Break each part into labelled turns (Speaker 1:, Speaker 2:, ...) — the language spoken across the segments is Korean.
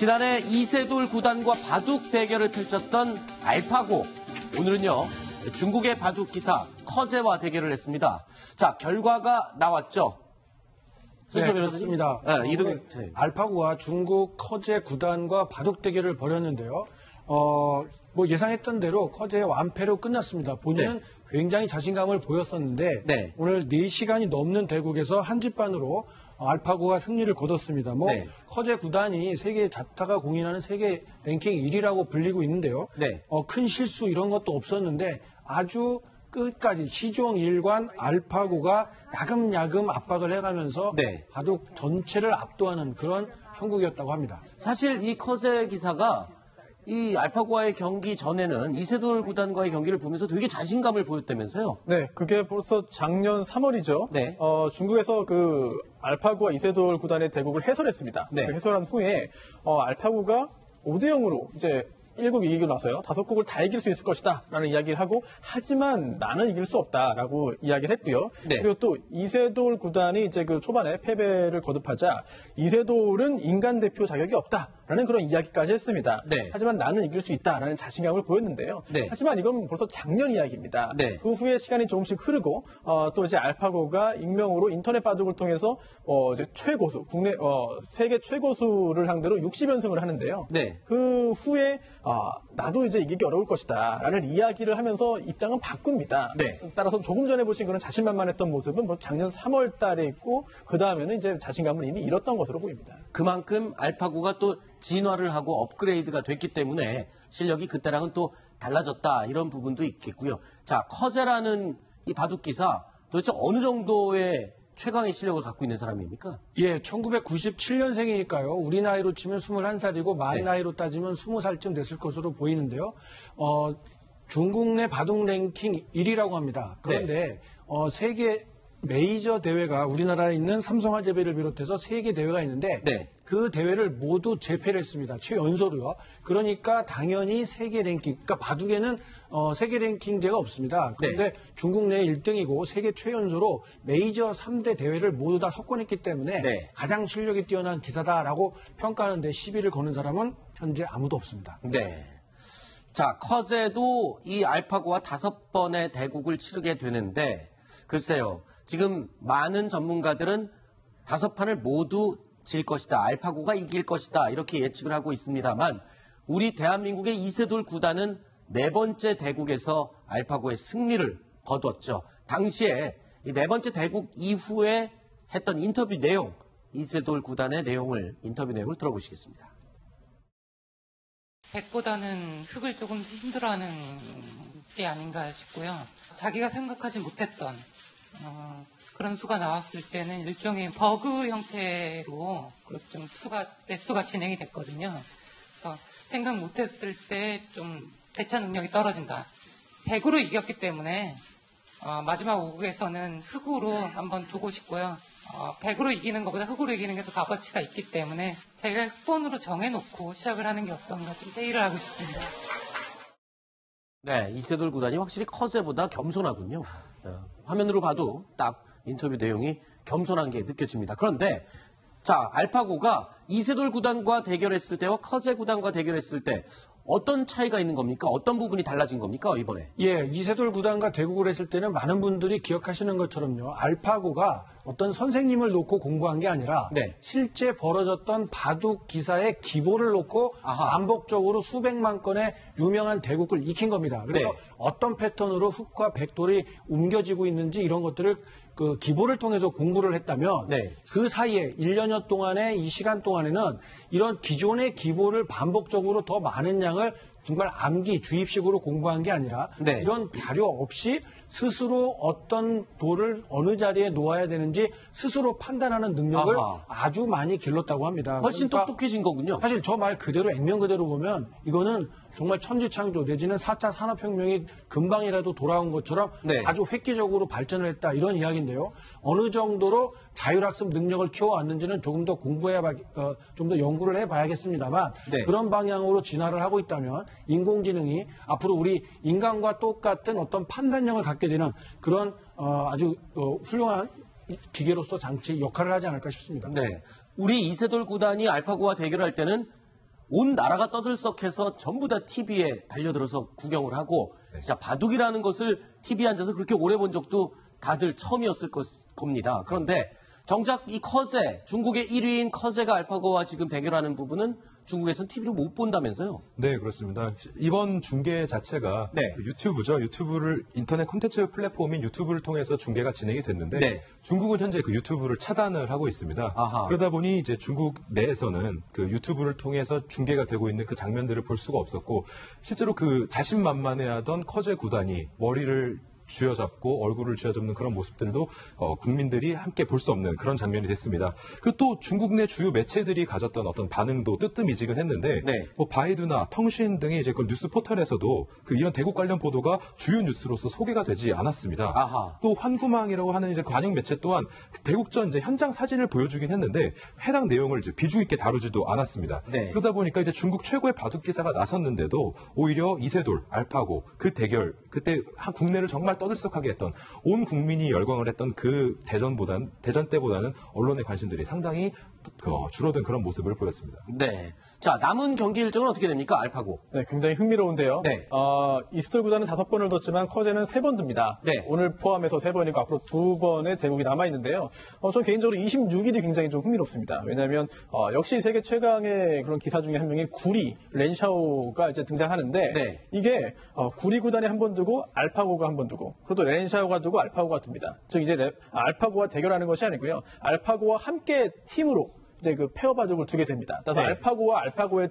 Speaker 1: 지난해 이세돌 구단과 바둑 대결을 펼쳤던 알파고. 오늘은요, 중국의 바둑 기사 커제와 대결을 했습니다. 자, 결과가 나왔죠.
Speaker 2: 네, 그렇습니다.
Speaker 1: 네, 이등
Speaker 2: 알파고와 중국 커제 구단과 바둑 대결을 벌였는데요. 뭐 예상했던 대로 커제의 완패로 끝났습니다. 본인은
Speaker 1: 네.
Speaker 2: 굉장히 자신감을 보였었는데
Speaker 1: 네.
Speaker 2: 오늘 4시간이 넘는 대국에서 한집반으로 알파고가 승리를 거뒀습니다.
Speaker 1: 네.
Speaker 2: 커제 구단이 세계 자타가 공인하는 세계 랭킹 1위라고 불리고 있는데요.
Speaker 1: 네.
Speaker 2: 큰 실수 이런 것도 없었는데 아주 끝까지 시종 일관 알파고가 야금야금 압박을 해가면서
Speaker 1: 네.
Speaker 2: 바둑 전체를 압도하는 그런 형국이었다고 합니다.
Speaker 1: 사실 이 커제 기사가 이 알파고와의 경기 전에는 이세돌 구단과의 경기를 보면서 되게 자신감을 보였다면서요?
Speaker 3: 네, 그게 벌써 작년 3월이죠.
Speaker 1: 네.
Speaker 3: 중국에서 그 알파고와 이세돌 구단의 대국을 해설했습니다.
Speaker 1: 네.
Speaker 3: 그 해설한 후에 알파고가 5대0으로 이제 1국 이기고 나서요. 5국을 다 이길 수 있을 것이다 라는 이야기를 하고, 하지만 나는 이길 수 없다라고 이야기를 했고요.
Speaker 1: 네.
Speaker 3: 그리고 또 이세돌 구단이 이제 그 초반에 패배를 거듭하자 이세돌은 인간 대표 자격이 없다라는 그런 이야기까지 했습니다.
Speaker 1: 네.
Speaker 3: 하지만 나는 이길 수 있다라는 자신감을 보였는데요.
Speaker 1: 네.
Speaker 3: 하지만 이건 벌써 작년 이야기입니다.
Speaker 1: 네.
Speaker 3: 그 후에 시간이 조금씩 흐르고 또 이제 알파고가 익명으로 인터넷 바둑을 통해서 이제 최고수 국내 세계 최고수를 상대로 60연승을 하는데요.
Speaker 1: 네.
Speaker 3: 그 후에 나도 이제 이기기 어려울 것이다라는 이야기를 하면서 입장은 바꿉니다.
Speaker 1: 네.
Speaker 3: 따라서 조금 전에 보신 그런 자신만만했던 모습은 뭐 작년 3월 달에 있고 그 다음에는 이제 자신감을 이미 잃었던 것으로 보입니다.
Speaker 1: 그만큼 알파고가 또 진화를 하고 업그레이드가 됐기 때문에 실력이 그때랑은 또 달라졌다, 이런 부분도 있겠고요. 자, 커제라는 이 바둑 기사 도대체 어느 정도의 최강의 실력을 갖고 있는 사람입니까?
Speaker 2: 예, 1997년생이니까요. 우리 나이로 치면 21살이고 만
Speaker 1: 네.
Speaker 2: 나이로 따지면 20살쯤 됐을 것으로 보이는데요. 중국 내 바둑 랭킹 1위라고 합니다. 그런데 세계 메이저 대회가 우리나라에 있는 삼성화재배를 비롯해서 3개 대회가 있는데
Speaker 1: 네.
Speaker 2: 그 대회를 모두 재패를 했습니다. 최연소로요. 그러니까 당연히 세계 랭킹, 그러니까 바둑에는 세계 랭킹제가 없습니다. 그런데
Speaker 1: 네.
Speaker 2: 중국 내 1등이고 세계 최연소로 메이저 3대 대회를 모두 다 석권했기 때문에
Speaker 1: 네.
Speaker 2: 가장 실력이 뛰어난 기사다라고 평가하는데 시비를 거는 사람은 현재 아무도 없습니다.
Speaker 1: 네. 자, 커제도 이 알파고와 5번의 대국을 치르게 되는데, 글쎄요, 지금 많은 전문가들은 5판을 모두 질 것이다, 알파고가 이길 것이다, 이렇게 예측을 하고 있습니다만, 우리 대한민국의 이세돌 구단은 4번째 대국에서 알파고의 승리를 거두었죠. 당시에 이 4번째 대국 이후에 했던 인터뷰 내용, 이세돌 구단의 인터뷰 내용을 들어보시겠습니다.
Speaker 4: 백보다는 흙을 조금 힘들어하는 게 아닌가 싶고요. 자기가 생각하지 못했던 그런 수가 나왔을 때는 일종의 버그 형태로 좀 대수가 진행이 됐거든요. 그래서 생각 못했을 때 좀 대처 능력이 떨어진다. 100으로 이겼기 때문에 마지막 5국에서는 흙으로 한번 두고 싶고요. 100으로 이기는 것보다 흙으로 이기는 게 더 값어치가 있기 때문에 자기가 흑본으로 정해놓고 시작을 하는 게 어떤가 좀 회의를 하고 싶습니다.
Speaker 1: 네, 이세돌 구단이 확실히 커제보다 겸손하군요. 화면으로 봐도 딱 인터뷰 내용이 겸손한 게 느껴집니다. 그런데 자, 알파고가 이세돌 구단과 대결했을 때와 커제 구단과 대결했을 때 어떤 차이가 있는 겁니까? 어떤 부분이 달라진 겁니까, 이번에?
Speaker 2: 예, 이세돌 구단과 대국을 했을 때는 많은 분들이 기억하시는 것처럼요. 알파고가 어떤 선생님을 놓고 공부한 게 아니라
Speaker 1: 네.
Speaker 2: 실제 벌어졌던 바둑 기사의 기보를 놓고
Speaker 1: 아하.
Speaker 2: 반복적으로 수백만 건의 유명한 대국을 익힌 겁니다. 그래서
Speaker 1: 네.
Speaker 2: 어떤 패턴으로 흙과 백돌이 옮겨지고 있는지 이런 것들을 그 기보를 통해서 공부를 했다면
Speaker 1: 네.
Speaker 2: 그 사이에 1년여 동안의 이 시간 동안에는 이런 기존의 기보를 반복적으로 더 많은 양을 정말 암기, 주입식으로 공부한 게 아니라
Speaker 1: 네.
Speaker 2: 이런 자료 없이 스스로 어떤 돌을 어느 자리에 놓아야 되는지 스스로 판단하는 능력을
Speaker 1: 아하.
Speaker 2: 아주 많이 길렀다고 합니다.
Speaker 1: 훨씬
Speaker 2: 그러니까
Speaker 1: 똑똑해진 거군요.
Speaker 2: 사실 저 말 그대로 액면 그대로 보면 이거는 정말 천지창조 내지는 4차 산업혁명이 금방이라도 돌아온 것처럼
Speaker 1: 네.
Speaker 2: 아주 획기적으로 발전을 했다 이런 이야기인데요. 어느 정도로 자율학습 능력을 키워왔는지는 조금 더 좀 더 연구를 해봐야겠습니다만
Speaker 1: 네.
Speaker 2: 그런 방향으로 진화를 하고 있다면 인공지능이 앞으로 우리 인간과 똑같은 어떤 판단력을 갖게 되는 그런 아주 훌륭한 기계로서 장치 역할을 하지 않을까 싶습니다.
Speaker 1: 네. 우리 이세돌 구단이 알파고와 대결할 때는 온 나라가 떠들썩해서 전부 다 TV에 달려들어서 구경을 하고 진짜 바둑이라는 것을 TV에 앉아서 그렇게 오래 본 적도 다들 처음이었을 겁니다. 그런데 정작 이 커세, 중국의 1위인 커세가 알파고와 지금 대결하는 부분은 중국에서는 TV로 못 본다면서요?
Speaker 5: 네, 그렇습니다. 이번 중계 자체가
Speaker 1: 네.
Speaker 5: 유튜브죠. 유튜브를 인터넷 콘텐츠 플랫폼인 유튜브를 통해서 중계가 진행이 됐는데
Speaker 1: 네.
Speaker 5: 중국은 현재 그 유튜브를 차단을 하고 있습니다.
Speaker 1: 아하.
Speaker 5: 그러다 보니 이제 중국 내에서는 그 유튜브를 통해서 중계가 되고 있는 그 장면들을 볼 수가 없었고 실제로 그 자신만만해하던 커제 구단이 머리를 쥐어잡고 얼굴을 쥐어잡는 그런 모습들도 국민들이 함께 볼 수 없는 그런 장면이 됐습니다. 그리고 또 중국 내 주요 매체들이 가졌던 어떤 반응도 뜨뜻미지근했는데
Speaker 1: 네.
Speaker 5: 뭐 바이두나 텅신 등의 이제 그 뉴스 포털에서도 그 이런 대국 관련 보도가 주요 뉴스로서 소개가 되지 않았습니다.
Speaker 1: 아하.
Speaker 5: 또 환구망이라고 하는 이제 관영 매체 또한 대국전 이제 현장 사진을 보여주긴 했는데 해당 내용을 이제 비중 있게 다루지도 않았습니다.
Speaker 1: 네.
Speaker 5: 그러다 보니까 이제 중국 최고의 바둑 기사가 나섰는데도 오히려 이세돌, 알파고 그 대결 그때 국내를 정말 떠들썩하게 했던 온 국민이 열광을 했던 그 대전 때보다는 언론의 관심들이 상당히 줄어든 그런 모습을 보였습니다.
Speaker 1: 네. 자, 남은 경기 일정은 어떻게 됩니까? 알파고.
Speaker 3: 네, 굉장히 흥미로운데요.
Speaker 1: 네.
Speaker 3: 이스돌 구단은 5번을 뒀지만 커제는 3번 둡니다.
Speaker 1: 네.
Speaker 3: 오늘 포함해서 3번이고 앞으로 2번의 대국이 남아있는데요. 전 개인적으로 26일이 굉장히 좀 흥미롭습니다. 왜냐하면 역시 세계 최강의 그런 기사 중에 한 명인 구리 렌샤오가 이제 등장하는데
Speaker 1: 네.
Speaker 3: 이게 구리 구단에 한 번 두고 알파고가 한 번 두고 그리고 또 렌샤오가 두고 알파고가 둡니다. 즉 이제 알파고와 대결하는 것이 아니고요. 알파고와 함께 팀으로 이제 그 페어 바둑을 두게 됩니다. 따라서
Speaker 1: 네.
Speaker 3: 알파고와 알파고의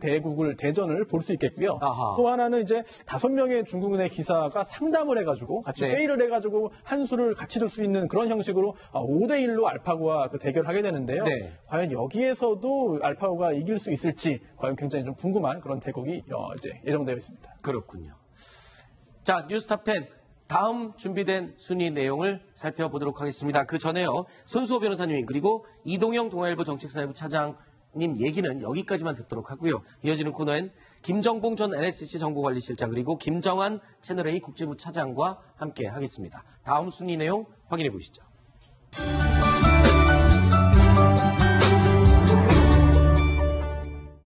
Speaker 3: 대전을 볼 수 있겠고요.
Speaker 1: 아하.
Speaker 3: 또 하나는 이제 5명의 중국의 기사가 상담을 해가지고 같이
Speaker 1: 네.
Speaker 3: 회의를 해가지고 한 수를 같이 둘 수 있는 그런 형식으로 5대1로 알파고와 그 대결하게 되는데요.
Speaker 1: 네.
Speaker 3: 과연 여기에서도 알파고가 이길 수 있을지 과연 굉장히 좀 궁금한 그런 대국이 이제 예정되어 있습니다.
Speaker 1: 그렇군요. 자, 뉴스탑 10. 다음 준비된 순위 내용을 살펴보도록 하겠습니다. 그 전에요. 손수호 변호사님 그리고 이동영 동아일보 정책사회부 차장님 얘기는 여기까지만 듣도록 하고요. 이어지는 코너엔 김정봉 전 NSC 정보관리실장 그리고 김정한 채널A 국제부 차장과 함께 하겠습니다. 다음 순위 내용 확인해 보시죠.